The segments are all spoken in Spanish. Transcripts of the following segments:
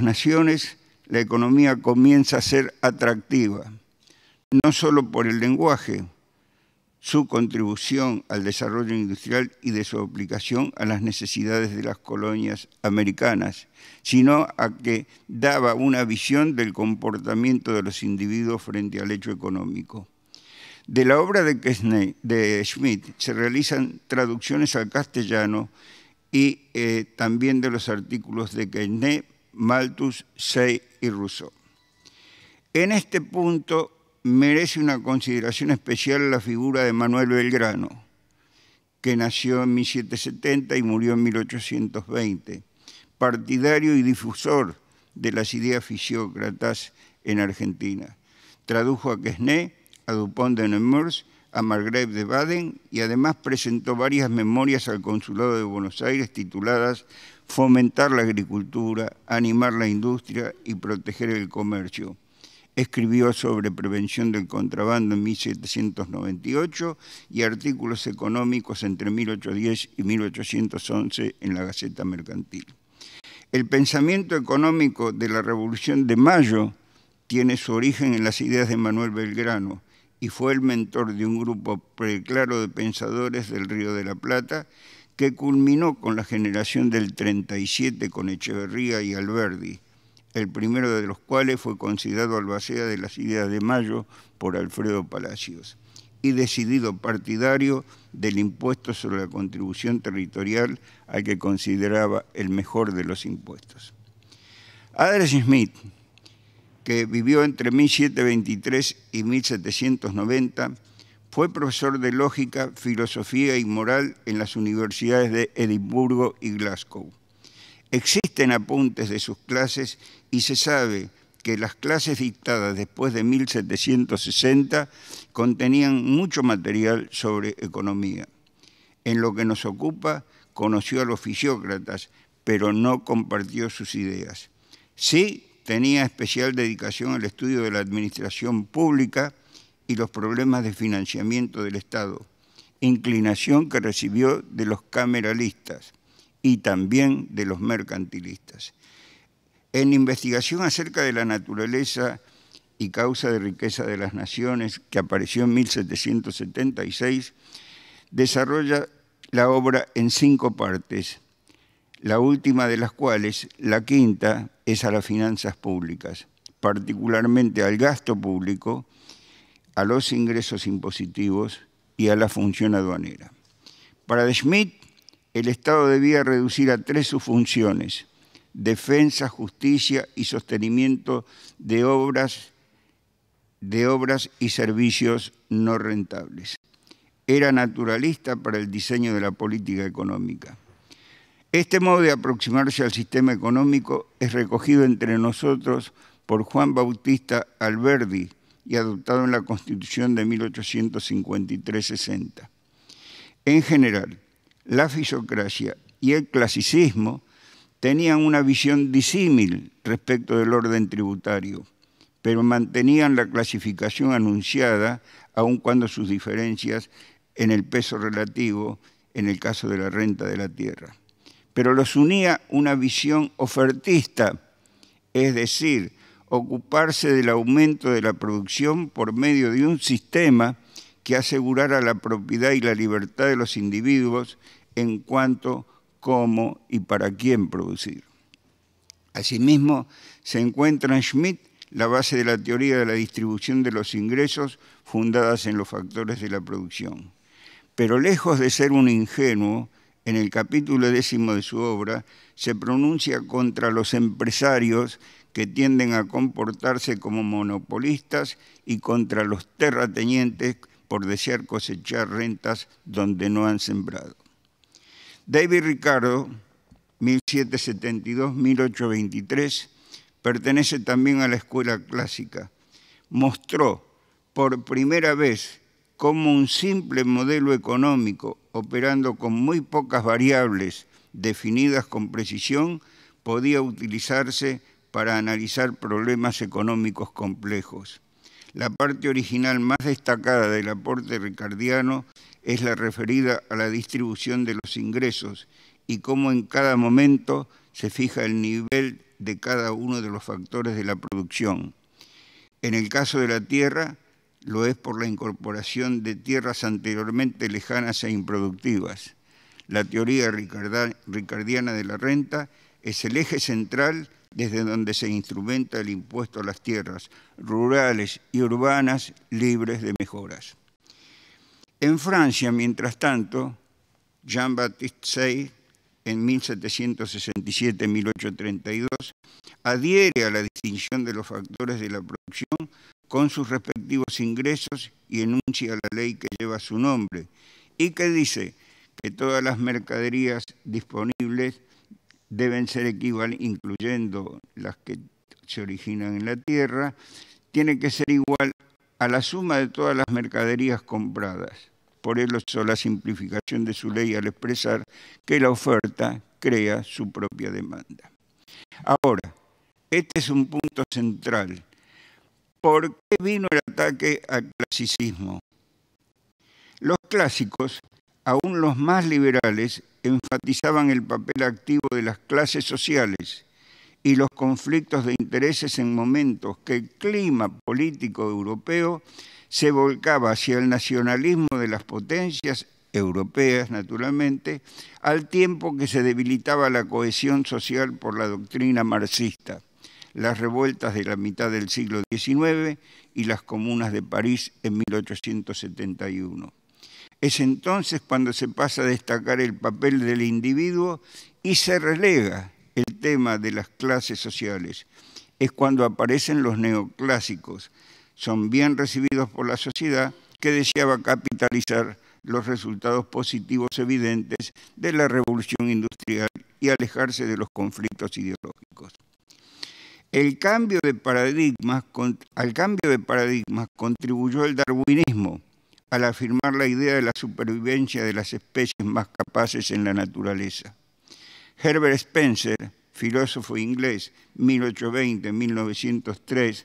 las naciones, la economía comienza a ser atractiva, no solo por el lenguaje, su contribución al desarrollo industrial y de su aplicación a las necesidades de las colonias americanas, sino a que daba una visión del comportamiento de los individuos frente al hecho económico. De la obra de Schmitt se realizan traducciones al castellano y también de los artículos de Quesnay, Malthus, Say y Rousseau. En este punto merece una consideración especial la figura de Manuel Belgrano, que nació en 1770 y murió en 1820, partidario y difusor de las ideas fisiócratas en Argentina. Tradujo a Quesnay, a Dupont de Nemours, a Margrave de Baden y además presentó varias memorias al Consulado de Buenos Aires tituladas Fomentar la agricultura, animar la industria y proteger el comercio. Escribió sobre prevención del contrabando en 1798 y artículos económicos entre 1810 y 1811 en la Gaceta Mercantil. El pensamiento económico de la Revolución de Mayo tiene su origen en las ideas de Manuel Belgrano y fue el mentor de un grupo preclaro de pensadores del Río de la Plata que culminó con la generación del 37 con Echeverría y Alberdi, el primero de los cuales fue considerado albacea de las ideas de Mayo por Alfredo Palacios, y decidido partidario del impuesto sobre la contribución territorial al que consideraba el mejor de los impuestos. Adam Smith, que vivió entre 1723 y 1790, fue profesor de lógica, filosofía y moral en las universidades de Edimburgo y Glasgow. Existen apuntes de sus clases y se sabe que las clases dictadas después de 1760 contenían mucho material sobre economía. En lo que nos ocupa, conoció a los fisiócratas, pero no compartió sus ideas. Sí, tenía especial dedicación al estudio de la administración pública y los problemas de financiamiento del Estado, inclinación que recibió de los cameralistas y también de los mercantilistas. En investigación acerca de la naturaleza y causa de riqueza de las naciones, que apareció en 1776, desarrolla la obra en 5 partes, la última de las cuales, la quinta, es a las finanzas públicas, particularmente al gasto público, a los ingresos impositivos y a la función aduanera. Para Schmitt, el Estado debía reducir a 3 sus funciones: defensa, justicia y sostenimiento de obras y servicios no rentables. Era naturalista para el diseño de la política económica. Este modo de aproximarse al sistema económico es recogido entre nosotros por Juan Bautista Alberdi y adoptado en la Constitución de 1853-60. En general, la fisiocracia y el clasicismo tenían una visión disímil respecto del orden tributario, pero mantenían la clasificación anunciada, aun cuando sus diferencias en el peso relativo, en el caso de la renta de la tierra. Pero los unía una visión ofertista, es decir, ocuparse del aumento de la producción por medio de un sistema que asegurara la propiedad y la libertad de los individuos en cuanto, cómo y para quién producir. Asimismo, se encuentra en Schmitt la base de la teoría de la distribución de los ingresos fundadas en los factores de la producción. Pero lejos de ser un ingenuo, en el capítulo 10 de su obra se pronuncia contra los empresarios que tienden a comportarse como monopolistas y contra los terratenientes por desear cosechar rentas donde no han sembrado. David Ricardo, 1772-1823, pertenece también a la escuela clásica. Mostró por primera vez cómo un simple modelo económico, operando con muy pocas variables definidas con precisión, podía utilizarse para analizar problemas económicos complejos. La parte original más destacada del aporte ricardiano es la referida a la distribución de los ingresos y cómo en cada momento se fija el nivel de cada uno de los factores de la producción. En el caso de la tierra, lo es por la incorporación de tierras anteriormente lejanas e improductivas. La teoría ricardiana de la renta es el eje central desde donde se instrumenta el impuesto a las tierras rurales y urbanas libres de mejoras. En Francia, mientras tanto, Jean-Baptiste Say, en 1767-1832, adhiere a la distinción de los factores de la producción con sus respectivos ingresos y enuncia la ley que lleva su nombre y que dice que todas las mercaderías disponibles deben ser equivalentes, incluyendo las que se originan en la tierra, tiene que ser igual a la suma de todas las mercaderías compradas. Por eso la simplificación de su ley al expresar que la oferta crea su propia demanda. Ahora, este es un punto central. ¿Por qué vino el ataque al clasicismo? Los clásicos, aún los más liberales, enfatizaban el papel activo de las clases sociales y los conflictos de intereses en momentos que el clima político europeo se volcaba hacia el nacionalismo de las potencias europeas, naturalmente, al tiempo que se debilitaba la cohesión social por la doctrina marxista, las revueltas de la mitad del siglo XIX y las comunas de París en 1871. Es entonces cuando se pasa a destacar el papel del individuo y se relega el tema de las clases sociales. Es cuando aparecen los neoclásicos. Son bien recibidos por la sociedad que deseaba capitalizar los resultados positivos evidentes de la revolución industrial y alejarse de los conflictos ideológicos. Al cambio de paradigmas contribuyó el darwinismo, al afirmar la idea de la supervivencia de las especies más capaces en la naturaleza. Herbert Spencer, filósofo inglés, 1820-1903,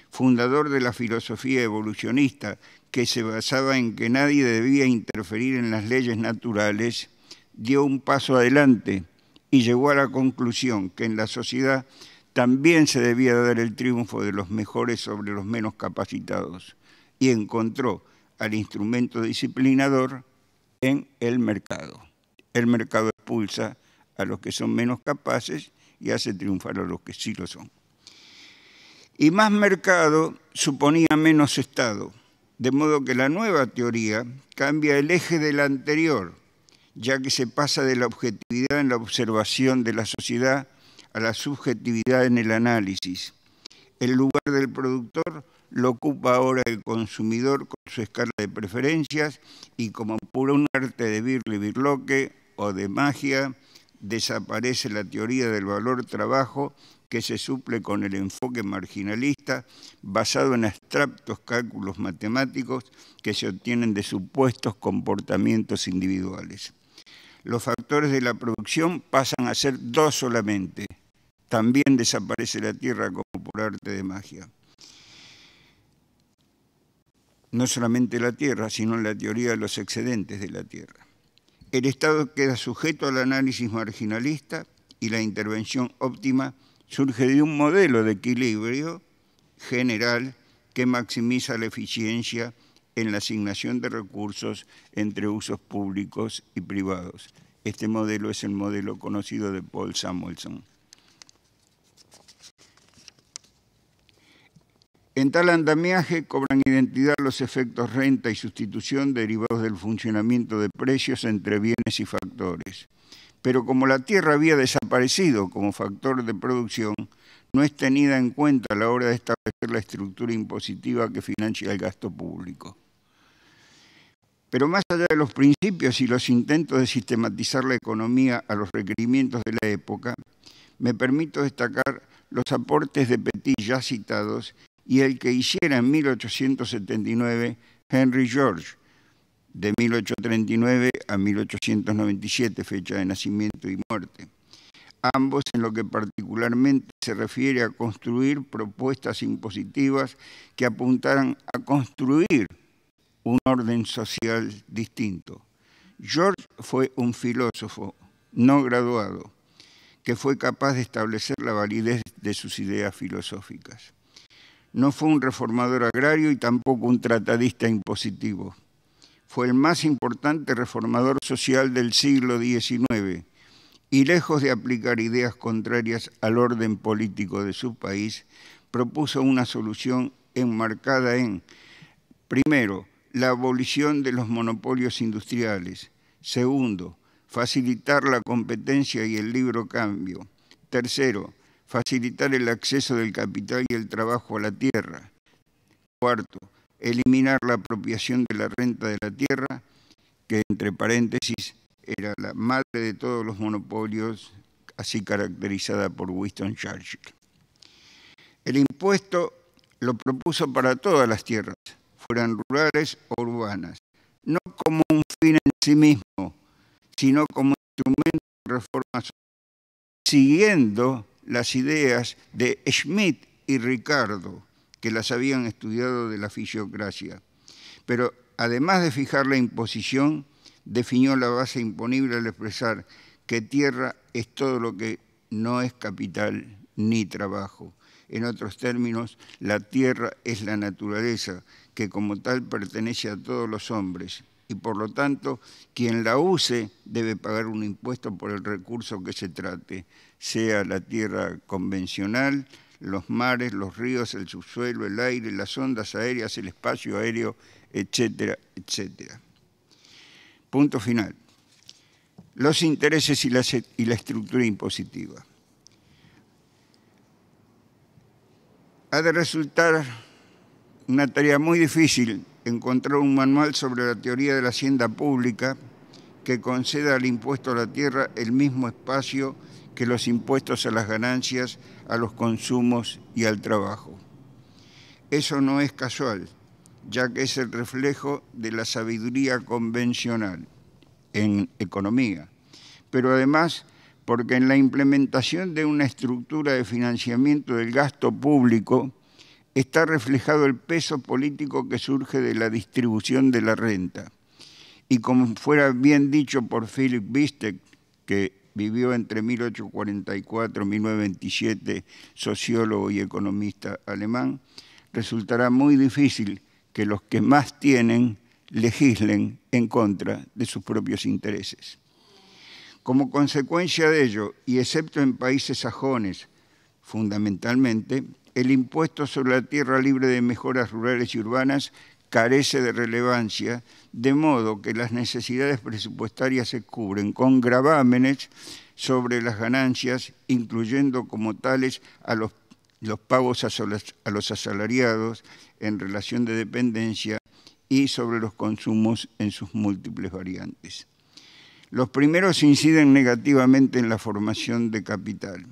fundador de la filosofía evolucionista, que se basaba en que nadie debía interferir en las leyes naturales, dio un paso adelante y llegó a la conclusión que en la sociedad también se debía dar el triunfo de los mejores sobre los menos capacitados, y encontró al instrumento disciplinador en el mercado. El mercado expulsa a los que son menos capaces y hace triunfar a los que sí lo son. Y más mercado suponía menos Estado, de modo que la nueva teoría cambia el eje de la anterior, ya que se pasa de la objetividad en la observación de la sociedad a la subjetividad en el análisis. El lugar del productor lo ocupa ahora el consumidor con su escala de preferencias y como por un arte de birloque o de magia, desaparece la teoría del valor trabajo que se suple con el enfoque marginalista basado en abstractos cálculos matemáticos que se obtienen de supuestos comportamientos individuales. Los factores de la producción pasan a ser dos solamente. También desaparece la tierra como por arte de magia. No solamente la tierra, sino la teoría de los excedentes de la tierra. El Estado queda sujeto al análisis marginalista y la intervención óptima surge de un modelo de equilibrio general que maximiza la eficiencia en la asignación de recursos entre usos públicos y privados. Este modelo es el modelo conocido de Paul Samuelson. En tal andamiaje cobran identidad los efectos renta y sustitución derivados del funcionamiento de precios entre bienes y factores. Pero como la tierra había desaparecido como factor de producción, no es tenida en cuenta a la hora de establecer la estructura impositiva que financia el gasto público. Pero más allá de los principios y los intentos de sistematizar la economía a los requerimientos de la época, me permito destacar los aportes de Petit ya citados y el que hiciera en 1879 Henry George, de 1839 a 1897, fecha de nacimiento y muerte. Ambos en lo que particularmente se refiere a construir propuestas impositivas que apuntaran a construir un orden social distinto. George fue un filósofo no graduado que fue capaz de establecer la validez de sus ideas filosóficas. No fue un reformador agrario y tampoco un tratadista impositivo. Fue el más importante reformador social del siglo XIX y, lejos de aplicar ideas contrarias al orden político de su país, propuso una solución enmarcada en, primero, la abolición de los monopolios industriales. Segundo, facilitar la competencia y el libre cambio. Tercero, facilitar el acceso del capital y el trabajo a la tierra. Cuarto, eliminar la apropiación de la renta de la tierra, que entre paréntesis era la madre de todos los monopolios, así caracterizada por Winston Churchill. El impuesto lo propuso para todas las tierras, fueran rurales o urbanas, no como un fin en sí mismo, sino como instrumento de reforma social, siguiendo las ideas de Schmidt y Ricardo, que las habían estudiado de la fisiocracia. Pero además de fijar la imposición, definió la base imponible al expresar que tierra es todo lo que no es capital ni trabajo. En otros términos, la tierra es la naturaleza, que como tal pertenece a todos los hombres, y por lo tanto, quien la use debe pagar un impuesto por el recurso que se trate, sea la tierra convencional, los mares, los ríos, el subsuelo, el aire, las ondas aéreas, el espacio aéreo, etcétera, etcétera. Punto final. Los intereses y la estructura impositiva. Ha de resultar una tarea muy difícil encontrar un manual sobre la teoría de la hacienda pública que conceda al impuesto a la tierra el mismo espacio que los impuestos a las ganancias, a los consumos y al trabajo. Eso no es casual, ya que es el reflejo de la sabiduría convencional en economía, pero además porque en la implementación de una estructura de financiamiento del gasto público está reflejado el peso político que surge de la distribución de la renta. Y como fuera bien dicho por Philipp Bistek, que vivió entre 1844 y 1927, sociólogo y economista alemán, resultará muy difícil que los que más tienen legislen en contra de sus propios intereses. Como consecuencia de ello, y excepto en países sajones, fundamentalmente, el impuesto sobre la tierra libre de mejoras rurales y urbanas carece de relevancia, de modo que las necesidades presupuestarias se cubren con gravámenes sobre las ganancias, incluyendo como tales a los pagos a los asalariados en relación de dependencia y sobre los consumos en sus múltiples variantes. Los primeros inciden negativamente en la formación de capital,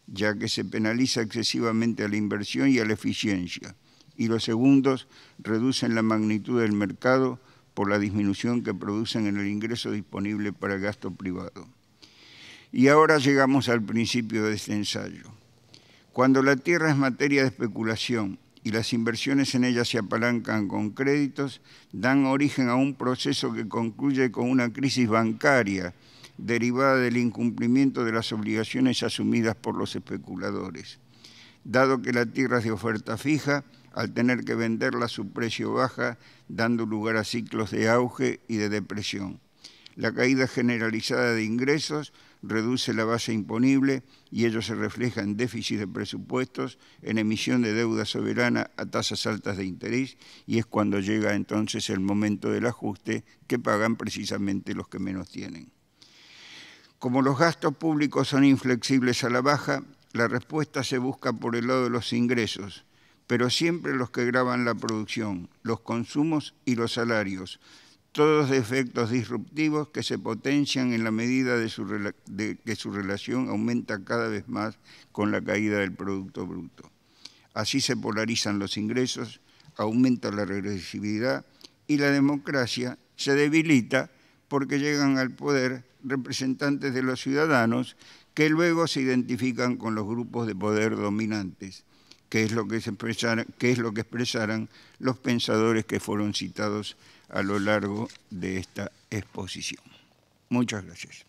ya que se penaliza excesivamente a la inversión y a la eficiencia, y los segundos reducen la magnitud del mercado por la disminución que producen en el ingreso disponible para el gasto privado. Y ahora llegamos al principio de este ensayo. Cuando la tierra es materia de especulación y las inversiones en ella se apalancan con créditos, dan origen a un proceso que concluye con una crisis bancaria derivada del incumplimiento de las obligaciones asumidas por los especuladores. Dado que la tierra es de oferta fija, al tener que venderla a su precio baja, dando lugar a ciclos de auge y de depresión. La caída generalizada de ingresos reduce la base imponible y ello se refleja en déficit de presupuestos, en emisión de deuda soberana a tasas altas de interés, y es cuando llega entonces el momento del ajuste que pagan precisamente los que menos tienen. Como los gastos públicos son inflexibles a la baja, la respuesta se busca por el lado de los ingresos, pero siempre los que gravan la producción, los consumos y los salarios, todos de efectos disruptivos que se potencian en la medida de que su relación aumenta cada vez más con la caída del Producto Bruto. Así se polarizan los ingresos, aumenta la regresividad y la democracia se debilita porque llegan al poder representantes de los ciudadanos que luego se identifican con los grupos de poder dominantes, que es lo que expresaran los pensadores que fueron citados a lo largo de esta exposición. Muchas gracias.